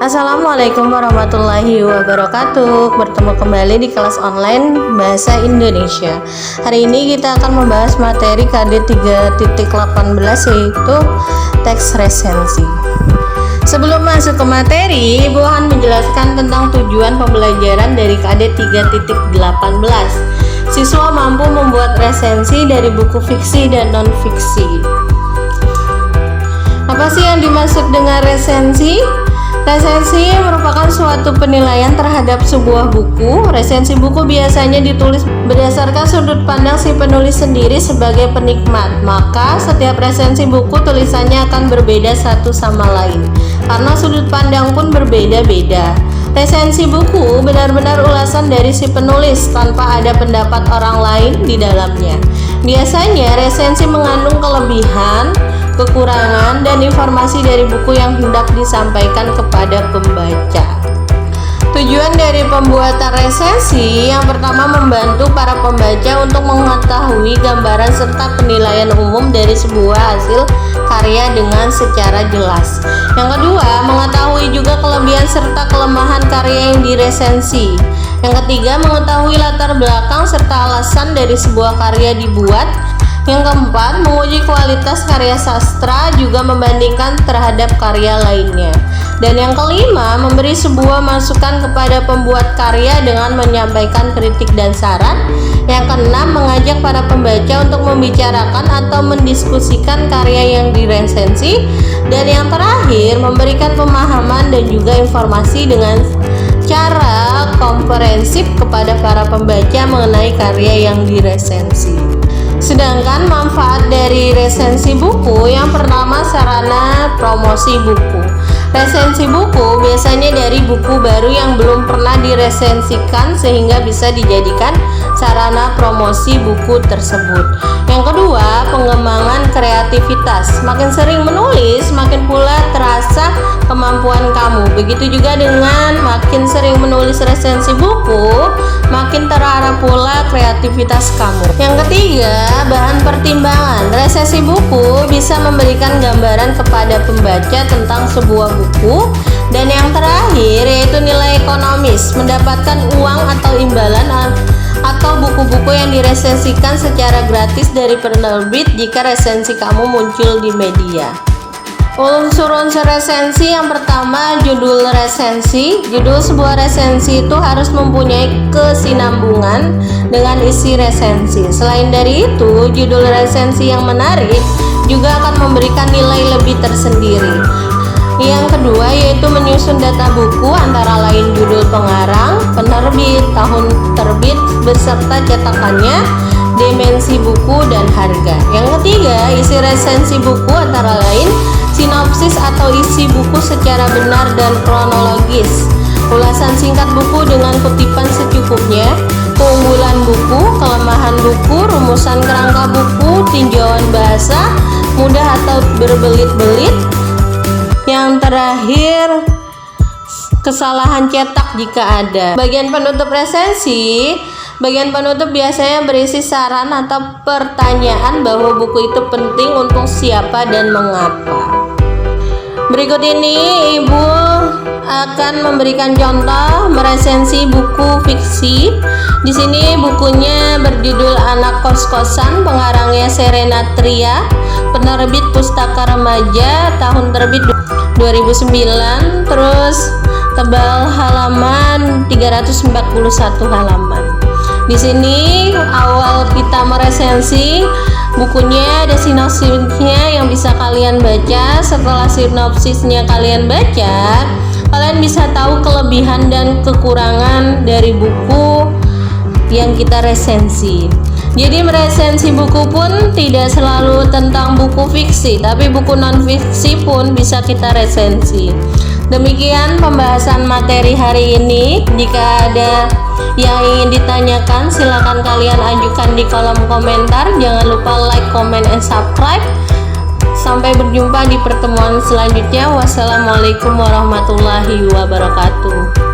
Assalamualaikum warahmatullahi wabarakatuh. Bertemu kembali di kelas online Bahasa Indonesia. Hari ini kita akan membahas materi KD 3.18 yaitu teks resensi. Sebelum masuk ke materi, Ibu akan menjelaskan tentang tujuan pembelajaran dari KD 3.18. Siswa mampu membuat resensi dari buku fiksi dan non-fiksi. Apa sih yang dimaksud dengan resensi? Resensi merupakan suatu penilaian terhadap sebuah buku. Resensi buku biasanya ditulis berdasarkan sudut pandang si penulis sendiri sebagai penikmat. Maka setiap resensi buku tulisannya akan berbeda satu sama lain, karena sudut pandang pun berbeda-beda. Resensi buku benar-benar ulasan dari si penulis tanpa ada pendapat orang lain di dalamnya. Biasanya resensi mengandung kelebihan, kekurangan, dan informasi dari buku yang hendak disampaikan kepada pembaca. Tujuan dari pembuatan resensi yang pertama membantu para pembaca untuk mengetahui gambaran serta penilaian umum dari sebuah hasil karya dengan secara jelas. Yang kedua, mengetahui juga kelebihan serta kelemahan karya yang diresensi. Yang ketiga, mengetahui latar belakang serta alasan dari sebuah karya dibuat. Yang keempat, menguji kualitas karya sastra juga membandingkan terhadap karya lainnya. Dan yang kelima, memberi sebuah masukan kepada pembuat karya dengan menyampaikan kritik dan saran. Yang keenam, mengajak para pembaca untuk membicarakan atau mendiskusikan karya yang diresensi. Dan yang terakhir, memberikan pemahaman dan juga informasi dengan cara komprehensif kepada para pembaca mengenai karya yang diresensi. Sedangkan manfaat dari resensi buku, yang pertama sarana promosi buku. Resensi buku biasanya dari buku baru yang belum pernah diresensikan sehingga bisa dijadikan sarana promosi buku tersebut. Yang kedua, pengembangan kreativitas. Makin sering menulis, makin pula terasa kemampuan kamu. Begitu juga dengan makin sering menulis resensi buku, makin terarah pula kreativitas kamu. Yang ketiga, bahan pertimbangan. Resensi buku bisa memberikan gambaran kepada pembaca tentang sebuah buku. Dan yang terakhir yaitu nilai ekonomis, mendapatkan uang atau imbalan atau buku-buku yang diresensikan secara gratis dari penerbit jika resensi kamu muncul di media. Unsur-unsur resensi yang pertama, judul resensi. Judul sebuah resensi itu harus mempunyai kesinambungan dengan isi resensi. Selain dari itu, judul resensi yang menarik juga akan memberikan nilai lebih tersendiri. Yang kedua yaitu menyusun data buku, antara lain judul pengarang, penerbit, tahun terbit beserta cetakannya, dimensi buku, dan harga. Yang ketiga, isi resensi buku antara lain sinopsis atau isi buku secara benar dan kronologis, ulasan singkat buku dengan kutipan secukupnya, keunggulan buku, kelemahan buku, rumusan kerangka buku, tinjauan bahasa, mudah atau berbelit-belit. Yang terakhir, kesalahan cetak jika ada. Bagian penutup resensi. Bagian penutup biasanya berisi saran atau pertanyaan bahwa buku itu penting untuk siapa dan mengapa. Berikut ini Ibu akan memberikan contoh meresensi buku fiksi. Di sini bukunya berjudul Anak Kos-Kosan, pengarangnya Serena Tria, penerbit Pustaka Remaja, tahun terbit 2009, terus tebal halaman 341 halaman. Di sini awal kita meresensi, bukunya ada sinopsisnya yang bisa kalian baca. Setelah sinopsisnya kalian baca, kalian bisa tahu kelebihan dan kekurangan dari buku yang kita resensi. Jadi meresensi buku pun tidak selalu tentang buku fiksi, tapi buku non-fiksi pun bisa kita resensi. Demikian pembahasan materi hari ini. Jika ada yang ingin ditanyakan, silakan kalian ajukan di kolom komentar. Jangan lupa like, comment, and subscribe. Sampai berjumpa di pertemuan selanjutnya. Wassalamualaikum warahmatullahi wabarakatuh.